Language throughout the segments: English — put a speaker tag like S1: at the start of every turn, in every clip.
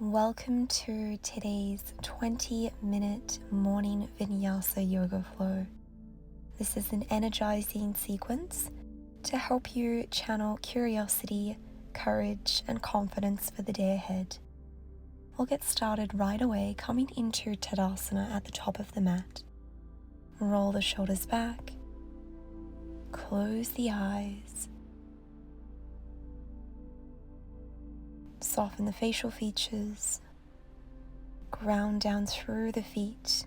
S1: Welcome to today's 20-minute morning Vinyasa yoga flow. This is an energizing sequence to help you channel curiosity, courage, and confidence for the day ahead. We'll get started right away, coming into Tadasana at the top of the mat. Roll the shoulders back, close the eyes, soften the facial features, ground down through the feet,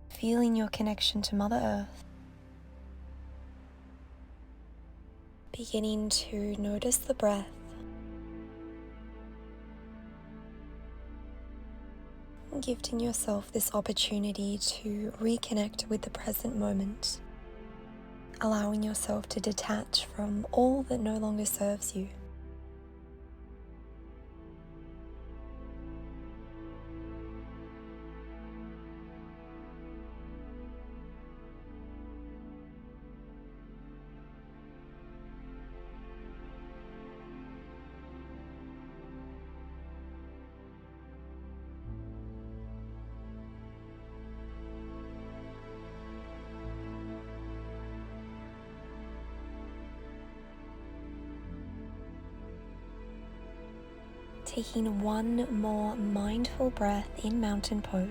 S1: feeling your connection to Mother Earth. Beginning to notice the breath. Gifting yourself this opportunity to reconnect with the present moment, allowing yourself to detach from all that no longer serves you. Taking one more mindful breath in mountain pose.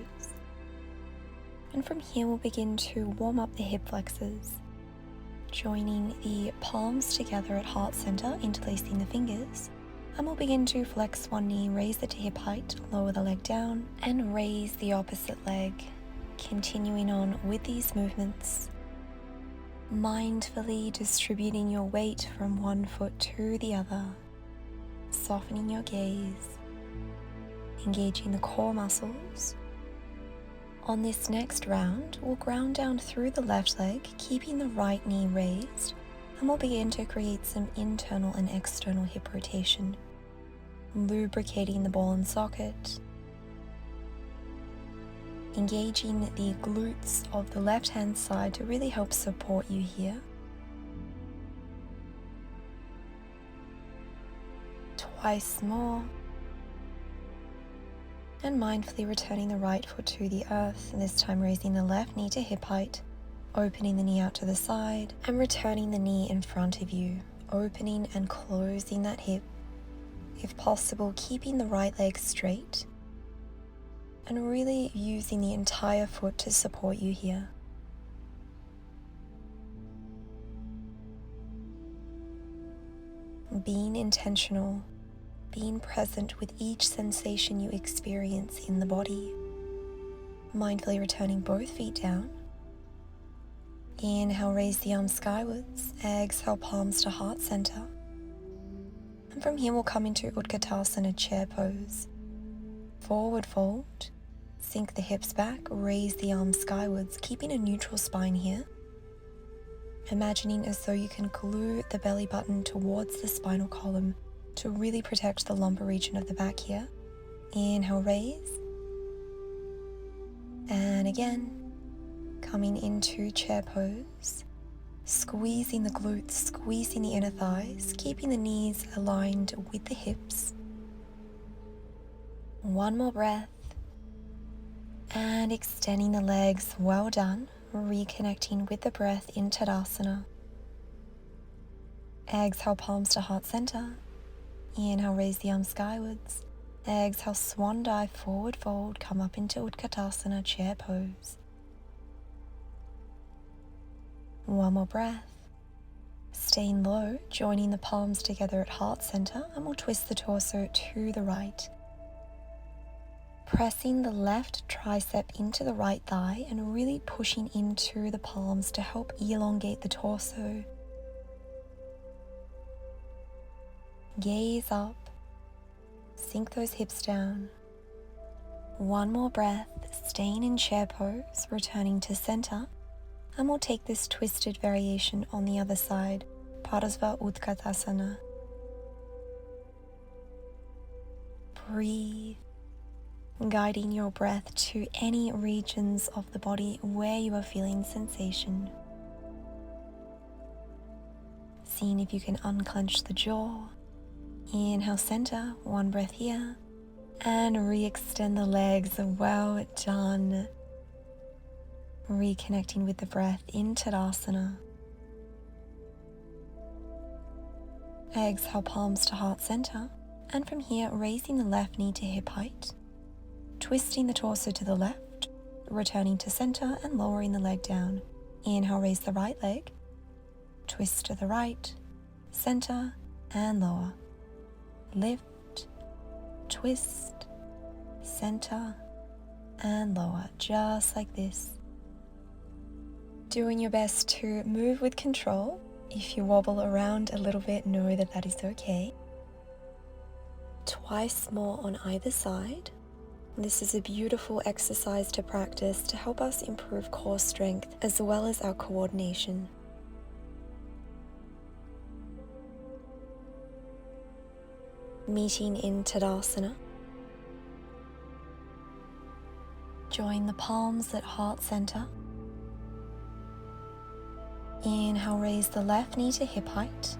S1: And from here we'll begin to warm up the hip flexors, joining the palms together at heart center, interlacing the fingers. And we'll begin to flex one knee, raise it to hip height, lower the leg down, and raise the opposite leg. Continuing on with these movements, mindfully distributing your weight from one foot to the other. Softening your gaze, engaging the core muscles. On this next round, we'll ground down through the left leg, keeping the right knee raised, and we'll begin to create some internal and external hip rotation, lubricating the ball and socket, engaging the glutes of the left-hand side to really help support you here. Twice more, and mindfully returning the right foot to the earth, and this time raising the left knee to hip height, opening the knee out to the side, and returning the knee in front of you, opening and closing that hip, if possible keeping the right leg straight, and really using the entire foot to support you here. Being intentional, being present with each sensation you experience in the body. Mindfully returning both feet down. Inhale, raise the arms skywards. Exhale, palms to heart center. And from here we'll come into Utkatasana, chair pose. Forward fold, sink the hips back, raise the arms skywards, keeping a neutral spine here. Imagining as though you can glue the belly button towards the spinal column to really protect the lumbar region of the back here. Inhale, raise. And again, coming into chair pose, squeezing the glutes, squeezing the inner thighs, keeping the knees aligned with the hips. One more breath. And extending the legs, well done. Reconnecting with the breath in Tadasana. Exhale, palms to heart center. Inhale, raise the arms skywards. Exhale, swan dive, forward fold, come up into Utkatasana, chair pose. One more breath. Staying low, joining the palms together at heart center, and we'll twist the torso to the right. Pressing the left tricep into the right thigh and really pushing into the palms to help elongate the torso. Gaze up, sink those hips down. One more breath, staying in chair pose, returning to center, and we'll take this twisted variation on the other side, Parasva Utkatasana. Breathe, guiding your breath to any regions of the body where you are feeling sensation. Seeing if you can unclench the jaw. Inhale, center, one breath here. And re-extend the legs. Well done. Reconnecting with the breath in Tadasana. Exhale, palms to heart center. And from here, raising the left knee to hip height. Twisting the torso to the left, returning to center and lowering the leg down. Inhale, raise the right leg. Twist to the right, center, and lower. Lift, twist, center, and lower, just like this. Doing your best to move with control. If you wobble around a little bit, know that that is okay. Twice more on either side. This is a beautiful exercise to practice to help us improve core strength as well as our coordination. Meeting in Tadasana. Join the palms at heart center. Inhale, raise the left knee to hip height.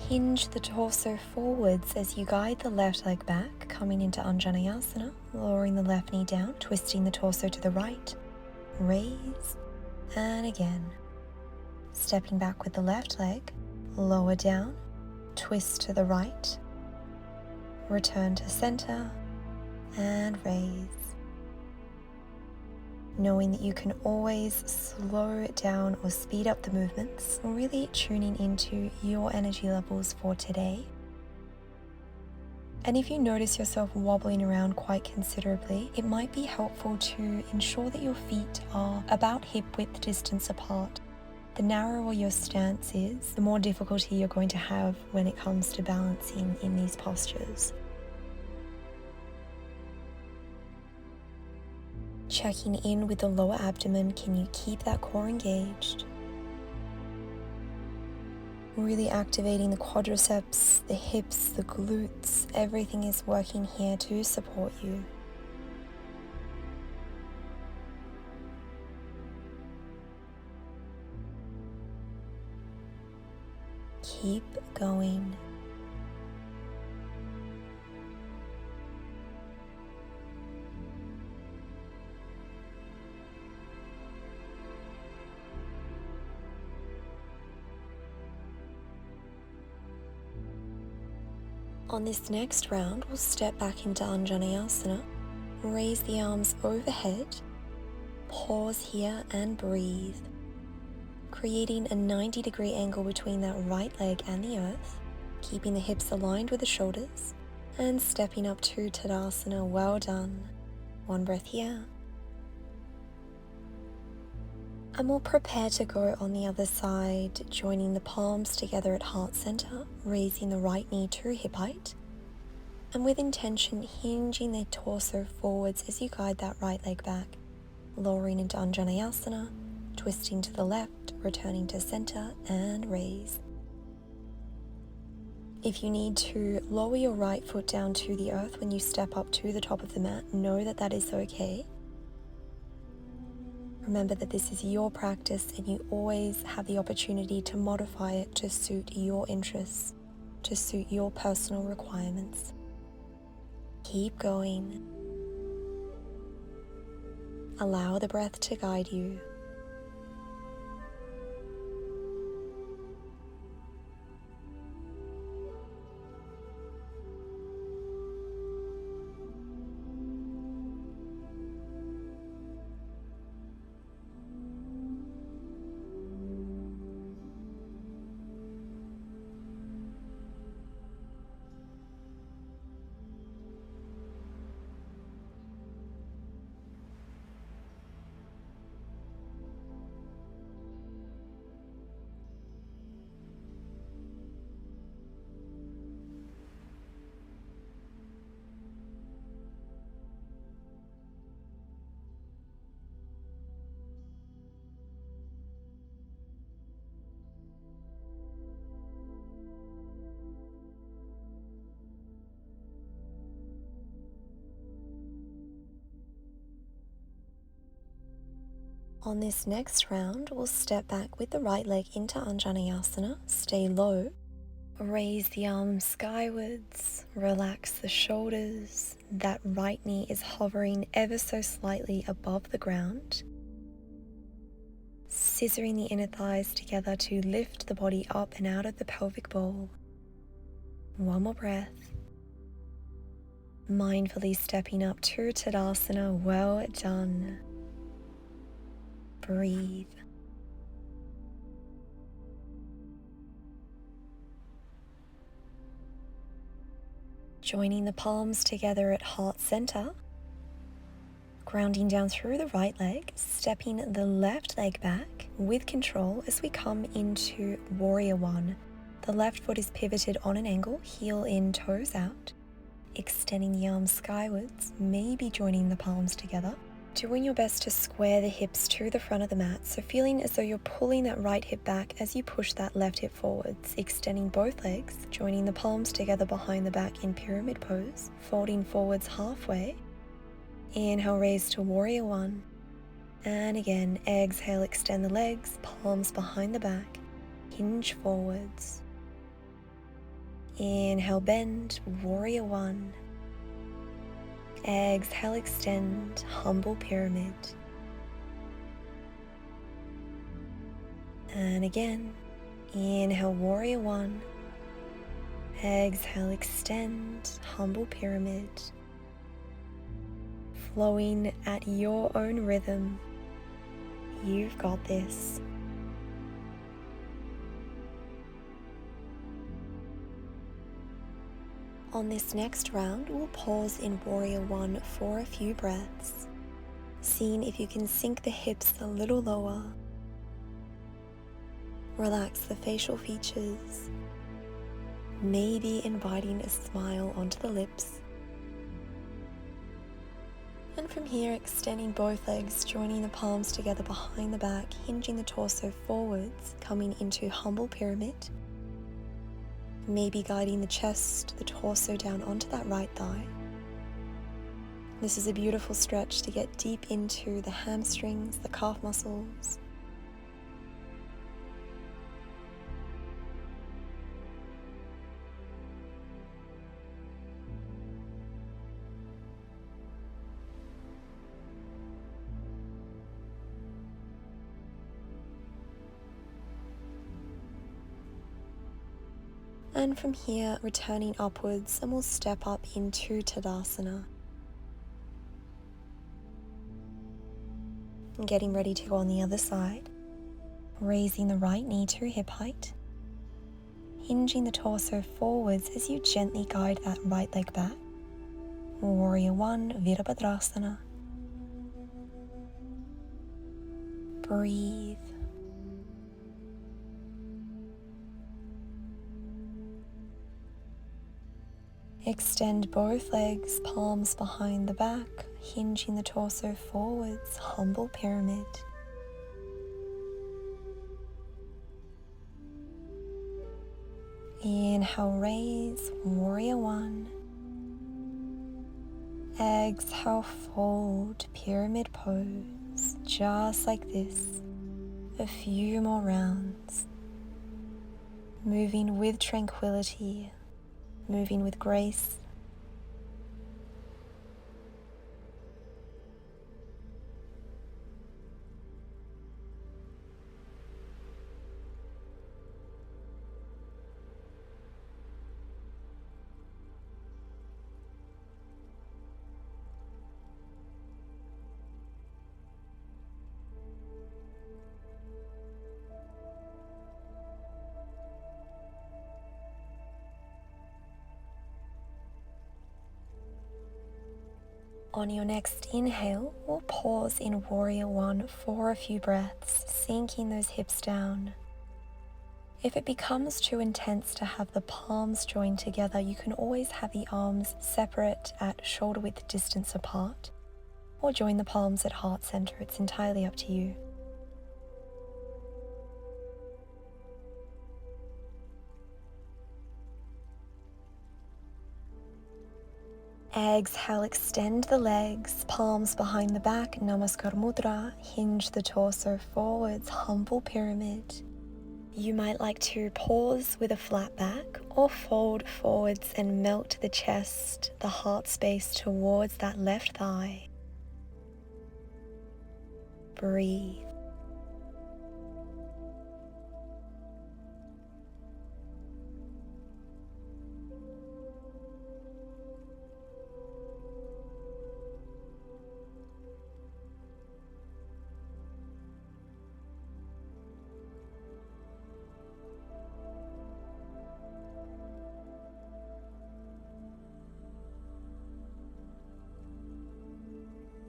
S1: Hinge the torso forwards as you guide the left leg back, coming into Asana, lowering the left knee down, twisting the torso to the right. Raise, and again. Stepping back with the left leg, lower down, twist to the right. Return to center, and raise. Knowing that you can always slow down or speed up the movements, really tuning into your energy levels for today. And if you notice yourself wobbling around quite considerably, it might be helpful to ensure that your feet are about hip width distance apart. The narrower your stance is, the more difficulty you're going to have when it comes to balancing in these postures. Checking in with the lower abdomen, can you keep that core engaged? Really activating the quadriceps, the hips, the glutes, everything is working here to support you. Keep going. On this next round, we'll step back into Asana, raise the arms overhead, pause here and breathe, creating a 90-degree angle between that right leg and the earth, keeping the hips aligned with the shoulders, and stepping up to Tadasana. Well done. One breath here. And we'll prepare to go on the other side, joining the palms together at heart center, raising the right knee to hip height, and with intention, hinging the torso forwards as you guide that right leg back, lowering into Asana, twisting to the left, returning to center, and raise. If you need to lower your right foot down to the earth when you step up to the top of the mat, know that that is okay. Remember that this is your practice and you always have the opportunity to modify it to suit your interests, to suit your personal requirements. Keep going. Allow the breath to guide you. On this next round, we'll step back with the right leg into Asana, stay low, Raise the arms skywards, relax the shoulders. That right knee is hovering ever so slightly above the ground. Scissoring the inner thighs together to lift the body up and out of the pelvic bowl. One more breath. Mindfully stepping up to Tadasana. Well done. Breathe. Joining the palms together at heart center. Grounding down through the right leg, stepping the left leg back with control as we come into Warrior One. The left foot is pivoted on an angle, heel in, toes out. Extending the arms skywards, maybe joining the palms together. Doing your best to square the hips to the front of the mat, so feeling as though you're pulling that right hip back as you push that left hip forwards, extending both legs, joining the palms together behind the back in pyramid pose, folding forwards halfway. Inhale, raise to Warrior One. And again, exhale, extend the legs, palms behind the back, hinge forwards. Inhale, bend, Warrior One. Exhale, extend, humble pyramid. And again, inhale, Warrior One. Exhale, extend, humble pyramid. Flowing at your own rhythm. You've got this. On this next round, we'll pause in Warrior One for a few breaths, seeing if you can sink the hips a little lower. Relax the facial features, maybe inviting a smile onto the lips. And from here, extending both legs, joining the palms together behind the back, hinging the torso forwards, coming into humble pyramid. Maybe guiding the chest, the torso down onto that right thigh. This is a beautiful stretch to get deep into the hamstrings, the calf muscles. And from here, returning upwards, and we'll step up into Tadasana. And getting ready to go on the other side. Raising the right knee to hip height. Hinging the torso forwards as you gently guide that right leg back. Warrior One, Virabhadrasana. Breathe. Extend both legs, palms behind the back, hinging the torso forwards, humble pyramid. Inhale, raise, Warrior One. Exhale, fold, pyramid pose, just like this. A few more rounds. Moving with tranquility. Moving with grace. On your next inhale, we'll pause in Warrior One for a few breaths, sinking those hips down. If it becomes too intense to have the palms joined together, you can always have the arms separate at shoulder width distance apart, or join the palms at heart center. It's entirely up to you. Exhale, extend the legs, palms behind the back, Namaskar Mudra, hinge the torso forwards, humble pyramid. You might like to pause with a flat back or fold forwards and melt the chest, the heart space towards that left thigh. Breathe.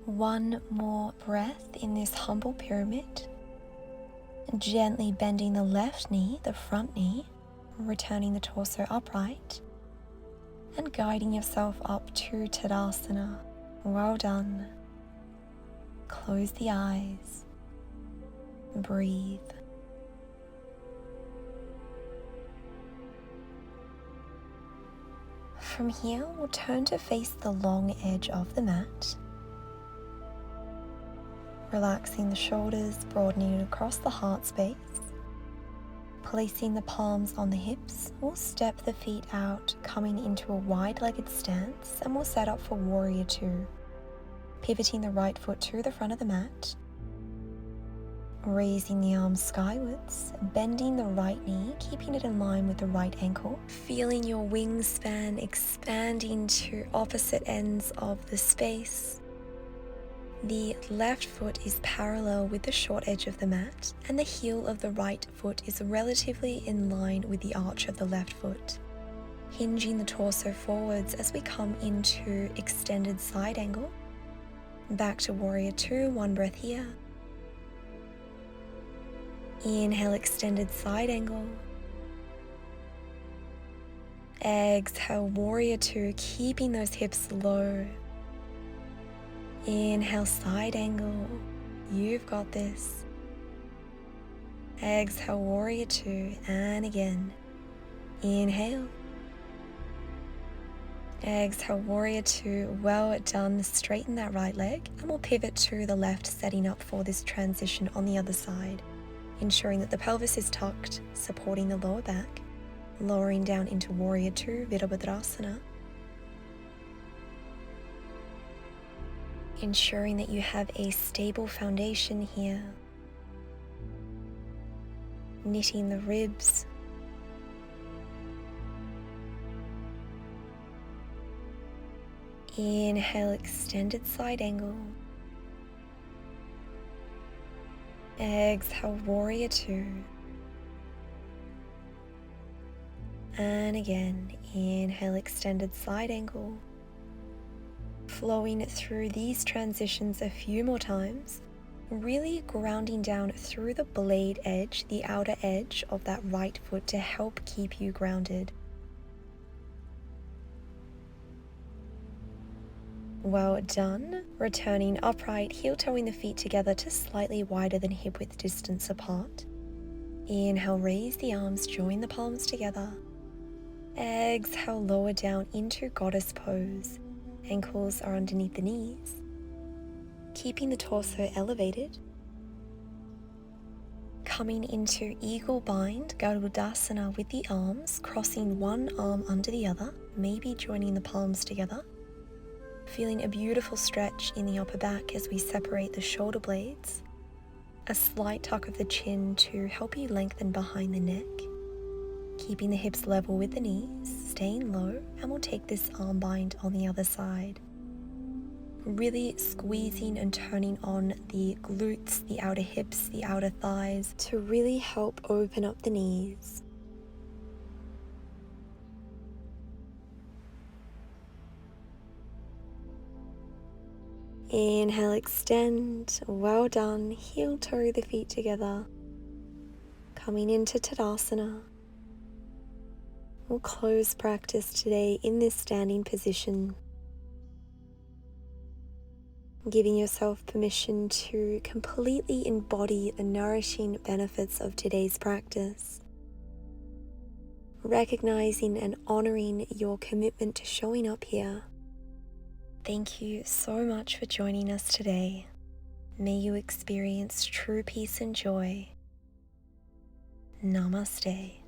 S1: One more breath in this humble pyramid, gently bending the left knee, the front knee, returning the torso upright, and guiding yourself up to Tadasana. Well done. Close the eyes. Breathe. From here, we'll turn to face the long edge of the mat. Relaxing the shoulders, broadening it across the heart space. Placing the palms on the hips, we'll step the feet out, coming into a wide-legged stance, and we'll set up for Warrior Two. Pivoting the right foot to the front of the mat. Raising the arms skywards, bending the right knee, keeping it in line with the right ankle. Feeling your wingspan expanding to opposite ends of the space. The left foot is parallel with the short edge of the mat, and the heel of the right foot is relatively in line with the arch of the left foot. Hinging the torso forwards as we come into extended side angle. Back to Warrior Two, one breath here. Inhale, extended side angle. Exhale, Warrior Two, keeping those hips low. Inhale, side angle. You've got this. Exhale, Warrior Two, and again. Inhale. Exhale, Warrior Two. Well done. Straighten that right leg, and we'll pivot to the left, setting up for this transition on the other side. Ensuring that the pelvis is tucked, supporting the lower back. Lowering down into Warrior Two, Virabhadrasana. Ensuring that you have a stable foundation here. Knitting the ribs. Inhale, extended side angle. Exhale, Warrior Two. And again, inhale, extended side angle. Flowing through these transitions a few more times, really grounding down through the blade edge, the outer edge of that right foot to help keep you grounded. Well done. Returning upright, heel toeing the feet together to slightly wider than hip width distance apart. Inhale, raise the arms, join the palms together. Exhale, lower down into goddess pose. Ankles are underneath the knees. Keeping the torso elevated. Coming into eagle bind, Utkatasana with the arms, crossing one arm under the other, maybe joining the palms together. Feeling a beautiful stretch in the upper back as we separate the shoulder blades. A slight tuck of the chin to help you lengthen behind the neck. Keeping the hips level with the knees, staying low, and we'll take this arm bind on the other side. Really squeezing and turning on the glutes, the outer hips, the outer thighs to really help open up the knees. Inhale, extend. Well done. Heel toe the feet together. Coming into Tadasana. We'll close practice today in this standing position. Giving yourself permission to completely embody the nourishing benefits of today's practice. Recognizing and honoring your commitment to showing up here. Thank you so much for joining us today. May you experience true peace and joy. Namaste.